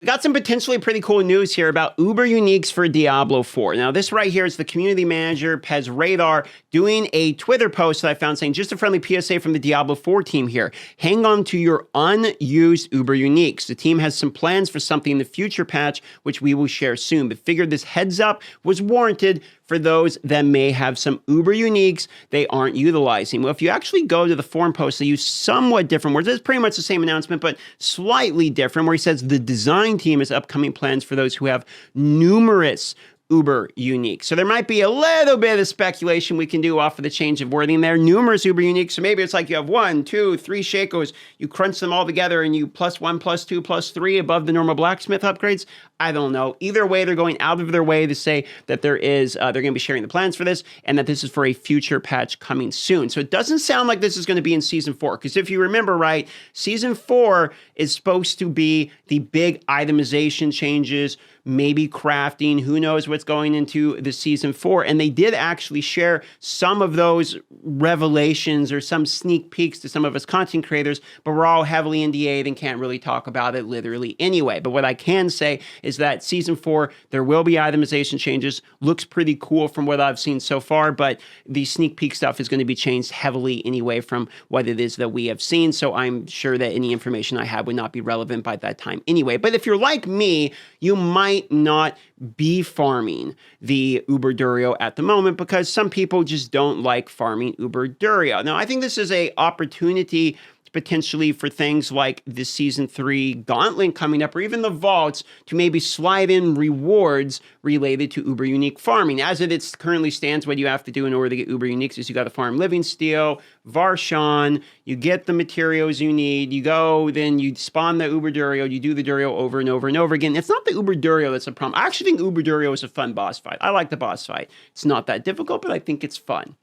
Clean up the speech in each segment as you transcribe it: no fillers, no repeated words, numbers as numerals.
We got some potentially pretty cool news here about Uber Uniques for Diablo 4. Now, this right here is the community manager, Pez Radar, doing a Twitter post that I found saying, just a friendly PSA from the Diablo 4 team here. Hang on to your unused Uber Uniques. The team has some plans for something in the future patch, which we will share soon, but figured this heads up was warranted for those that may have some Uber Uniques they aren't utilizing. Well, if you actually go to the forum post, they use somewhat different words. It's pretty much the same announcement, but slightly different, where he says the design team has upcoming plans for those who have numerous Uber Unique. So there might be a little bit of speculation we can do off of the change of wording there. Numerous Uber Unique. So maybe it's like you have 1, 2, 3 Shakos. You crunch them all together and you +1, +2, +3 above the normal blacksmith upgrades. I don't know. Either way, they're going out of their way to say that they're going to be sharing the plans for this and that this is for a future patch coming soon. So it doesn't sound like this is going to be in Season 4. Because if you remember right, Season 4 is supposed to be the big itemization changes, maybe crafting, who knows what's going into the Season 4. And they did actually share some of those revelations or some sneak peeks to some of us content creators, but we're all heavily NDA'd and can't really talk about it literally anyway. But what I can say is that Season 4, there will be itemization changes. Looks pretty cool from what I've seen so far, but the sneak peek stuff is going to be changed heavily anyway from what it is that we have seen. So I'm sure that any information I have would not be relevant by that time anyway. But if you're like me, you might not be farming the Uber Durio at the moment because some people just don't like farming Uber Durio. Now, I think this is an opportunity potentially for things like the Season 3 Gauntlet coming up, or even the Vaults, to maybe slide in rewards related to Uber Unique farming. As it currently stands, what you have to do in order to get Uber Uniques is you got to farm Living Steel, Varshan, you get the materials you need, you go, then you spawn the Uber Durio, you do the Durio over and over and over again. It's not the Uber Durio that's a problem. I actually think Uber Durio is a fun boss fight. I like the boss fight. It's not that difficult, but I think it's fun.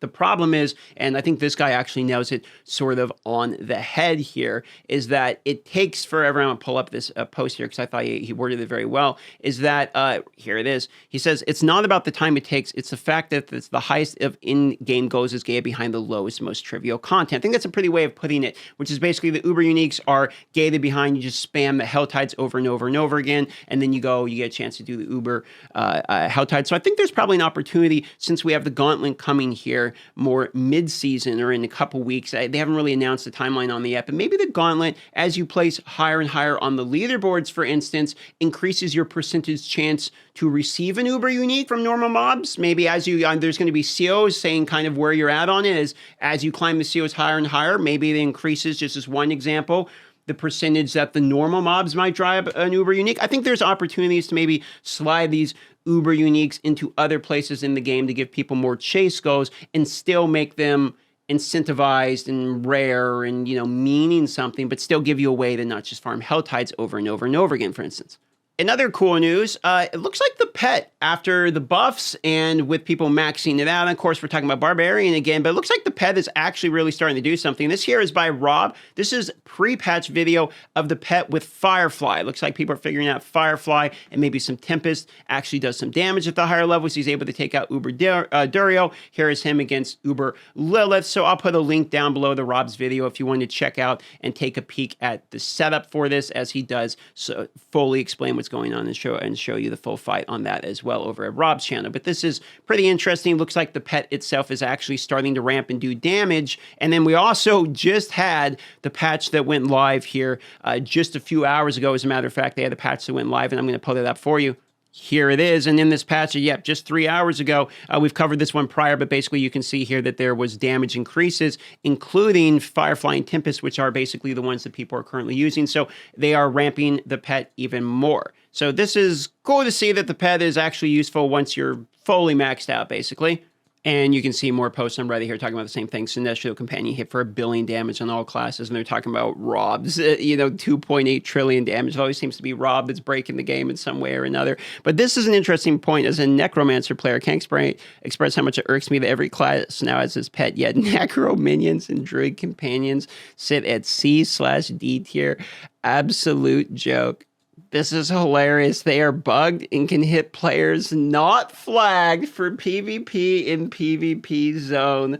The problem is, and I think this guy actually nails it sort of on the head here, is that it takes forever. I'm going to pull up this post here because I thought he worded it very well, is that, here it is. He says, it's not about the time it takes. It's the fact that it's the highest of in-game goals is gated behind the lowest, most trivial content. I think that's a pretty way of putting it, which is basically the Uber Uniques are gated behind. You just spam the Hell Tides over and over and over again, and then you get a chance to do the Uber Hell Tides. So I think there's probably an opportunity, since we have the Gauntlet coming here more mid-season or in a couple weeks. They haven't really announced the timeline on the yet, but maybe the Gauntlet, as you place higher and higher on the leaderboards, for instance, increases your percentage chance to receive an Uber Unique from normal mobs. Maybe as you, there's going to be COs saying kind of where you're at on it is as you climb the COs higher and higher, maybe it increases, just as one example, the percentage that the normal mobs might drive an Uber Unique. I think there's opportunities to maybe slide these Uber Uniques into other places in the game to give people more chase goals and still make them incentivized and rare and, meaning something, but still give you a way to not just farm Hell Tides over and over and over again, for instance. In other cool news, it looks like the pet, after the buffs and with people maxing it out, and of course, we're talking about Barbarian again, but it looks like the pet is actually really starting to do something. This here is by Rob. This is pre-patch video of the pet with Firefly. It looks like people are figuring out Firefly and maybe some Tempest actually does some damage at the higher levels. He's able to take out Uber Durio. Here is him against Uber Lilith. So I'll put a link down below the Rob's video if you want to check out and take a peek at the setup for this, as he does so fully explain what's going on and show you the full fight on that as well over at Rob's channel. But this is pretty interesting. Looks like the pet itself is actually starting to ramp and do damage. And then we also just had the patch that went live here just a few hours ago. As a matter of fact, they had a patch that went live, and I'm going to pull it up for you. Here it is. And in this patch, just 3 hours ago, we've covered this one prior, but basically you can see here that there was damage increases, including Firefly and Tempest, which are basically the ones that people are currently using. So they are ramping the pet even more. So this is cool to see that the pet is actually useful once you're fully maxed out, basically. And you can see more posts on Reddit here talking about the same thing. Celestial Companion hit for 1 billion damage on all classes, and they're talking about Rob's, 2.8 trillion damage. It always seems to be Rob that's breaking the game in some way or another. But this is an interesting point. As a Necromancer player, I can't express how much it irks me that every class now has his pet, yet Necro minions and Druid companions sit at C/D tier. Absolute joke. This is hilarious. They are bugged and can hit players not flagged for PvP in PvP zone.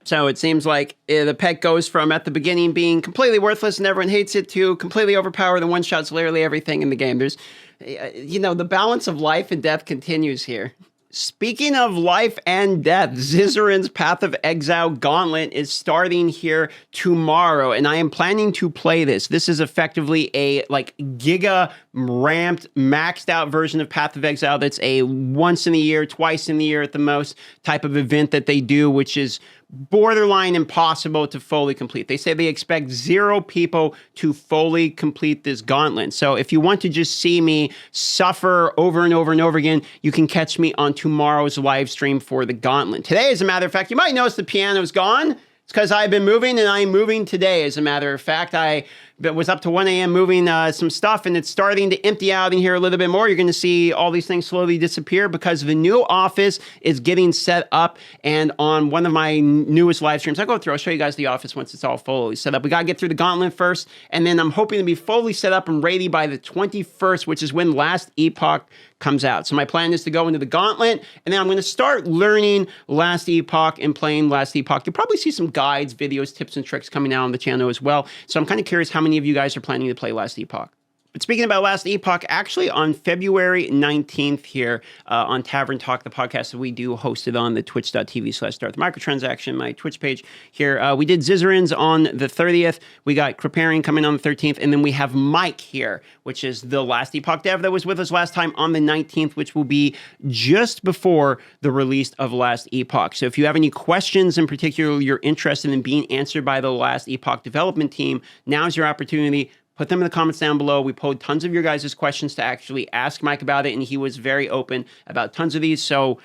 So it seems like the pet goes from at the beginning being completely worthless and everyone hates it to completely overpowered and one-shots literally everything in the game. There's, the balance of life and death continues here. Speaking of life and death, Zizzarin's Path of Exile Gauntlet is starting here tomorrow, and I am planning to play this. This is effectively a giga ramped, maxed out version of Path of Exile that's a once in a year, twice in the year at the most type of event that they do, which is borderline impossible to fully complete. They say they expect 0 people to fully complete this gauntlet. So if you want to just see me suffer over and over and over again, you can catch me on tomorrow's live stream for the gauntlet. Today, as a matter of fact, you might notice the piano's gone. It's because I've been moving, and I'm moving today, as a matter of fact. I was up to 1 a.m. moving some stuff, and it's starting to empty out in here a little bit more. You're going to see all these things slowly disappear because the new office is getting set up. And on one of my newest live streams, I'll go through. I'll show you guys the office once it's all fully set up. We got to get through the gauntlet first, and then I'm hoping to be fully set up and ready by the 21st, which is when Last Epoch comes out. So my plan is to go into the gauntlet, and then I'm going to start learning Last Epoch and playing Last Epoch. You'll probably see some guides, videos, tips, and tricks coming out on the channel as well. So I'm kind of curious how many of you guys are planning to play Last Epoch. But speaking about Last Epoch, actually on February 19th here on Tavern Talk, the podcast that we do hosted on the twitch.tv/start the microtransaction, my Twitch page here. We did Zizzarin's on the 30th. We got Kriparian coming on the 13th. And then we have Mike here, which is the Last Epoch dev that was with us last time on the 19th, which will be just before the release of Last Epoch. So if you have any questions in particular you're interested in being answered by the Last Epoch development team, now's your opportunity. Put them in the comments down below. We posed tons of your guys' questions to actually ask Mike about it, and he was very open about tons of these. So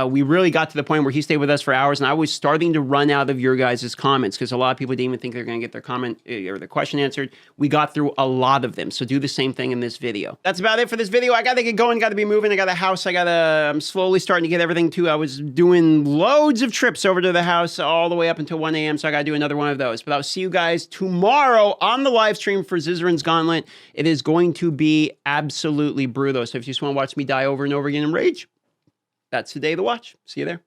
we really got to the point where he stayed with us for hours, and I was starting to run out of your guys' comments because a lot of people didn't even think they're going to get their comment or their question answered. We got through a lot of them, so do the same thing in this video. That's about it for this video. I got to get going, got to be moving. I got a house. I'm slowly starting to get everything too. I was doing loads of trips over to the house all the way up until 1 a.m., so I got to do another one of those. But I'll see you guys tomorrow on the live stream for Zizzarin's Gauntlet. It is going to be absolutely brutal. So if you just want to watch me die over and over again in rage, that's the day to watch. See you there.